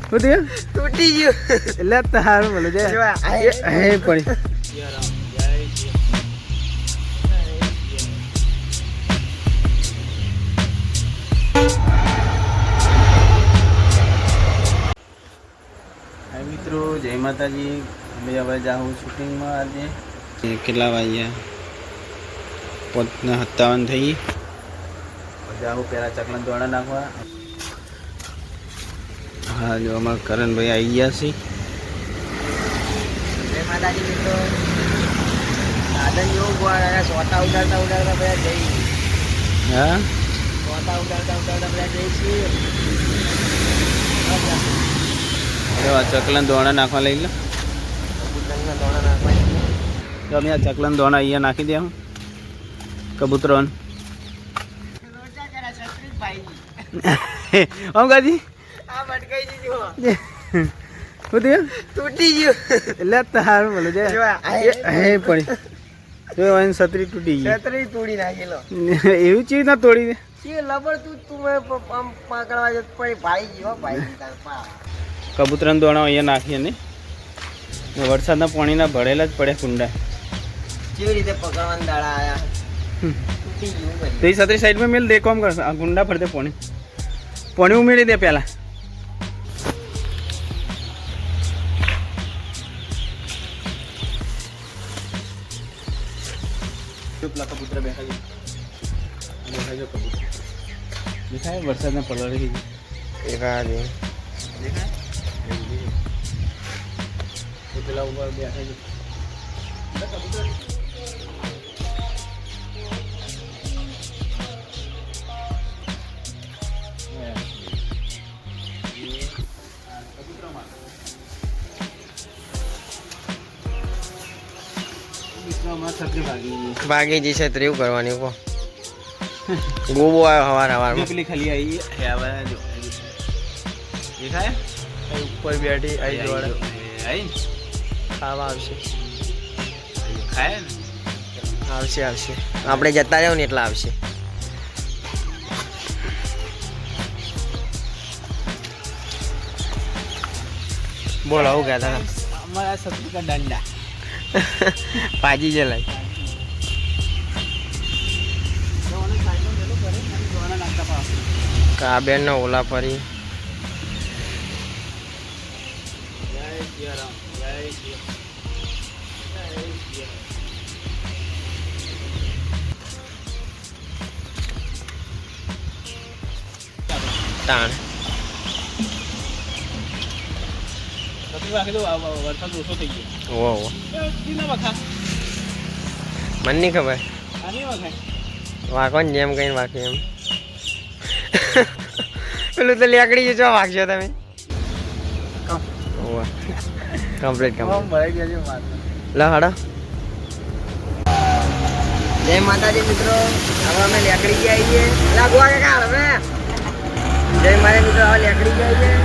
તૂટી ગયું એટલે તારું બોલો છે પડી મિત્રો જય માતાજી અમે હવે જાઉં શૂટિંગમાં આજે કેટલા વાગ્યા 57 થઈ જાઉં પહેલાં ચકલા દોડા નાખવા હા જો અમારા કરણભાઈ આવી ગયા છે જય માતાજી મિત્રો સાધન જેવું ગોળા સોટા ઉડાડતા ઉડાડતા બધા જઈ હા સોટા ઉડાડતા બધા જઈશું ચકલન દોણા નાખવા લઈ લો દોણા નાખવા તો અમે આ ચકલન દોણા અહીંયા નાખી દે હું કબૂતરોન આમ ગાજી તૂટી ગયું એટલે તારું બોલો છે પડી છત્રી તૂટી ગઈ છત્રી તોડી નાખેલો એવું ચીજ ના તોડી દે લબર તું પકડવા જતો પછી ભાઈ ગયો ભાઈ કબૂતરાના દોણા અહીંયા નાખીએ ને વરસાદના પાણીના ભરેલા જ પડે કુંડા કેવી રીતે પકડવાના દાડા આયા તો એ છત્રી સાઈડમાં મેલ દે કોમ કર આ કુંડા ફરતે પાણી ઉમેરી દે પહેલા પેલા કબૂતરા બેઠા છે કબૂતર દેખાય વરસાદના પલળી દેખાય પેલા ઉપર બેઠા છે ભાગી જઈ છે એવું કરવાની કો ગોબો આવ્યો હવાર હવારમાં પેલી ખાલી આવી દેખાય ઉપર બેઠી આવી જોડે ખાવા આવશે ખાય ને આવશે આપણે જતા રહ્યો ને એટલા આવશે બોલો આવું કહેતા હતા અમારા સત્રી કા દંડા પાજી જલાય કાબેન નો ઓલા ફરી તાણ મને નહીં ખબર વાંકો ને જેમ કઈ વાંકે એમ પેલું તો લેકડી જો વાગશો તમે કમ્પ્લીટ લો હાડો જય માતાજી મિત્રો હવે અમે લેકડી ગયા આવીએ ગોવા કાકા હવે જય મારે મિત્રો હવે લેકડી ગયા આવીએ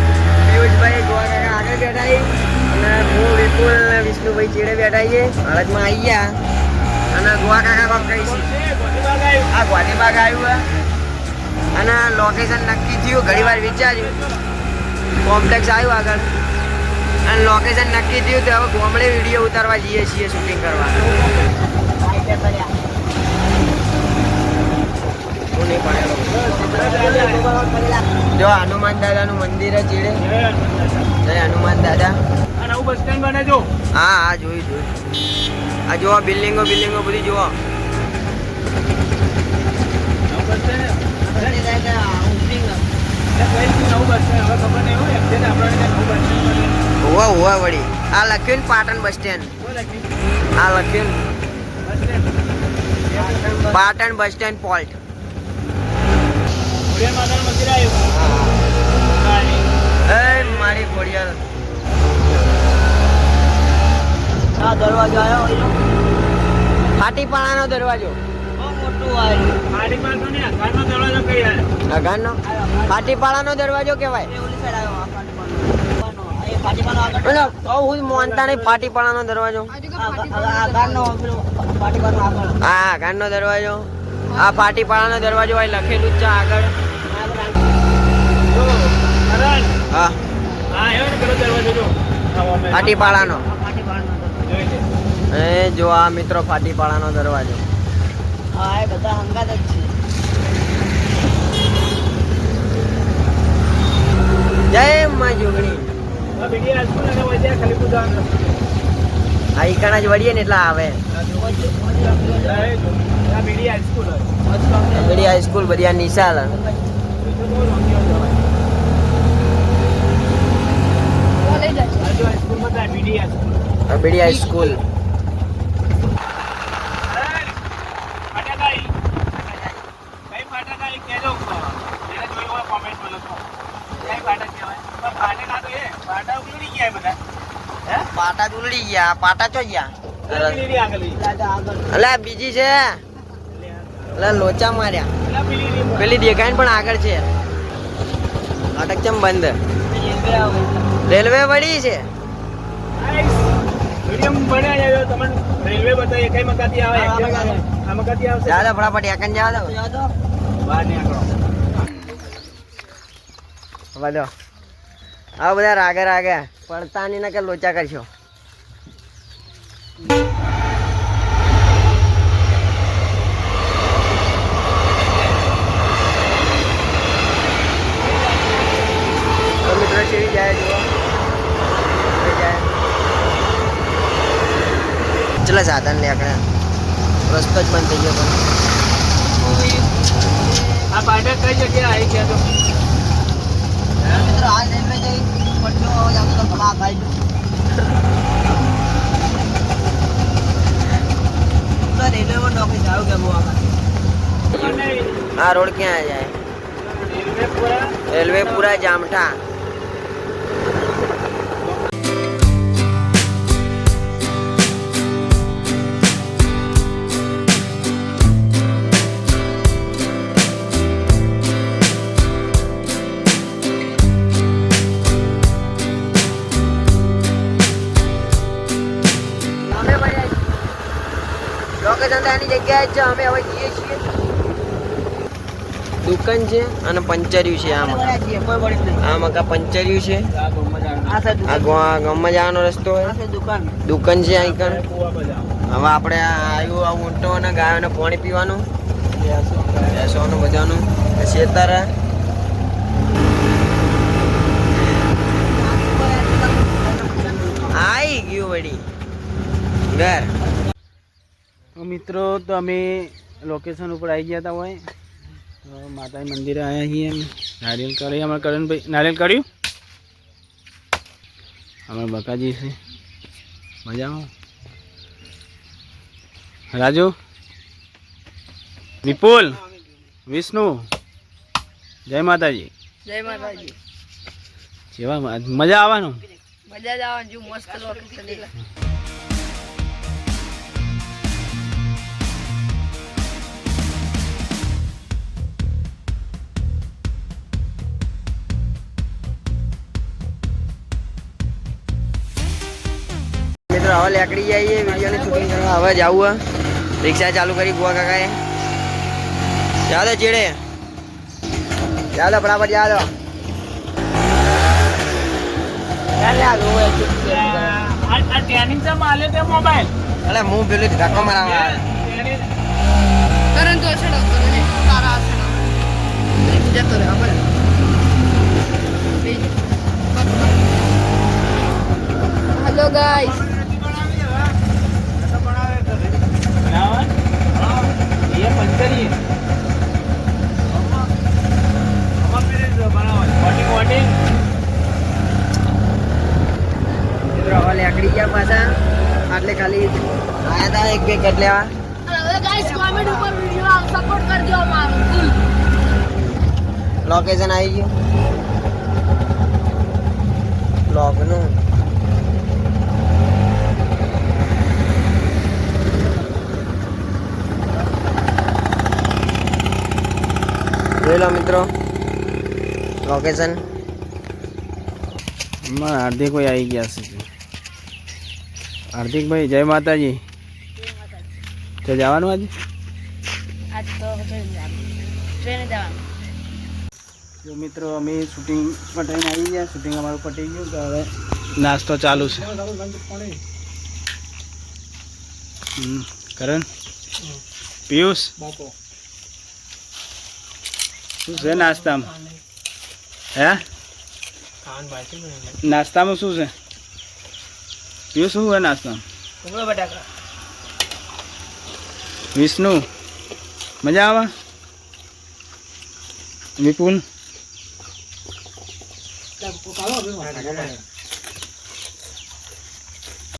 પિયુષભાઈ ગોવા કાકા આગળ બેઠા અને હું વિપુલ અને વિષ્ણુભાઈ ચેડે બેઠા છીએ હળદમાં આવી ગયા અને ગોવા કાકા કોમ કહીશું આ ગોધીબાગ આવ્યું અને લોકેશન નક્કી થયું ઘણી વાર વિચાર્યું કોમ્પ્લેક્સ આવ્યું આગળ અને લોકેશન નક્કી થયું તો હવે ગામડે વિડીયો ઉતારવા જઈએ છીએ શૂટિંગ કરવા જો હનુમાન દાદાનું મંદિર છે ચીડે જય હનુમાન દાદા બસ સ્ટેન્ડ બને જો હા હા જોયું આ જોવા બિલ્ડિંગો બધી જોવા હોવા વળી આ લખ્યું પાટણ બસ સ્ટેન્ડ આ લખ્યું પાટણ બસ સ્ટેન્ડ પોલ્ટ મારી ખોડિયાલ આ દરવાજો આવ્યો ફાટીપાડાનો દરવાજો ફાટીપાડાનો દરવાજો કહેવાય મોનતા નહીં ફાટીપાડાનો દરવાજો હા ગાંડનો દરવાજો આ ફાટીપાડાનો દરવાજો લખેલું જ છે આગળ હા ફાટીપાળાનો એ જો આ મિત્રો ફાટીપાળાનો દરવાજો. હા એ બધા હંગાત જ છે. જય માં જોગણી. આ ઈકાણા જ વળીએ ને એટલે આવે. બધી હાઈસ્કૂલ બધી આ નિશાળ બીડી હાઈસ્કૂલ. પાટા ઉલડી ગયા. પાટા ચો ગયા? અલા બીજી છે. અલા લોચા માર્યા. પેલી દેખાય પણ આગળ છે. અટક ચમ બંધ. રેલવે વળી છે. જાદો ફટાફટ એકન જાવ દો. બધો આ બધા રાગે રાગે પડતા ની ના કે લોચા કરશો. મિત્રો ચેવી જાય જુઓ. ચલા સાધન લે આપણે રસ્તો જ બંધ થઈ ગયો. આ પાટા કઈ જગ્યાએ આવી ગયા તો મિત્રો આ રેલવે જઈ પડજો આમ તો ભલા ભાઈ તો રેલવે માં નોકરી જાવ કે હું આ રોડ ક્યાં જાય? રેલવે પૂરા જામઠા. લોકેશન જગ્યાએ જ અમે હવે જઈએ છીએ. દુકાન છે અને પંચર્યું છે. આમાં કા પંચર્યું છે. આ ગામમાં જવાનો રસ્તો હોય. દુકાન છે અહીં કણ. હવે આપણે આવ્યું આ ઊંટો અને ગાયોને પાણી પીવાનું બેસવાનું બધાનું ખેતર. આવી ગયું વળી ઘર. મિત્રો તો અમે લોકેશન ઉપર આવી ગયા હતા હોય માતાજી મંદિરે આવ્યા છીએ. નારિયેલ કરી અમારે કરણભાઈ નારિયેલ કર્યું. અમારે બકાજી છે મજામાં. રાજુ વિપુલ વિષ્ણુ જય માતાજી. જય માતાજી. જેવા મજા આવવાનું. મજા જ આવવાનું. મસ્ત લોકેશન. મિત્રો હવે લેકડી જઈએ વિડીયોની શૂટિંગ કરવા. હવે જવું રિક્ષા ચાલુ કરી બુઆ કાકાએ. ચાલો ચેડે ચાલો ફટાફટ ચાલો. અરે હું પેલું ધક્કો મારા જતો રહે. Hello guys. લેકડી ગયા પાછા એટલે ખાલી આયા હતા એક બે કટ લેવા. ગાઈસ કોમેન્ટ ઉપર વિડિયો સપોર્ટ કરજો અમારો ફૂલ. લોકેશન આવી ગયું બ્લોગનું. જોઈ લો મિત્રો લોકેશન. હાર્દિકભાઈ આવી ગયા છે. હાર્દિકભાઈ જય માતાજી. તો જવાનું આજે? આજ તો ટ્રેને જવાનું. જો મિત્રો અમે શૂટિંગ પટાઈને આવી ગયા, શૂટિંગ અમારું પટી ગયું તો હવે નાસ્તો ચાલુ છે. કરણ પિયુષ શું છે નાસ્તામાં? હે નાસ્તામાં શું છે પિયુષ? શું હોય નાસ્તામાં? બટાકા. વિષ્ણુ મજા આવે? વિપુલ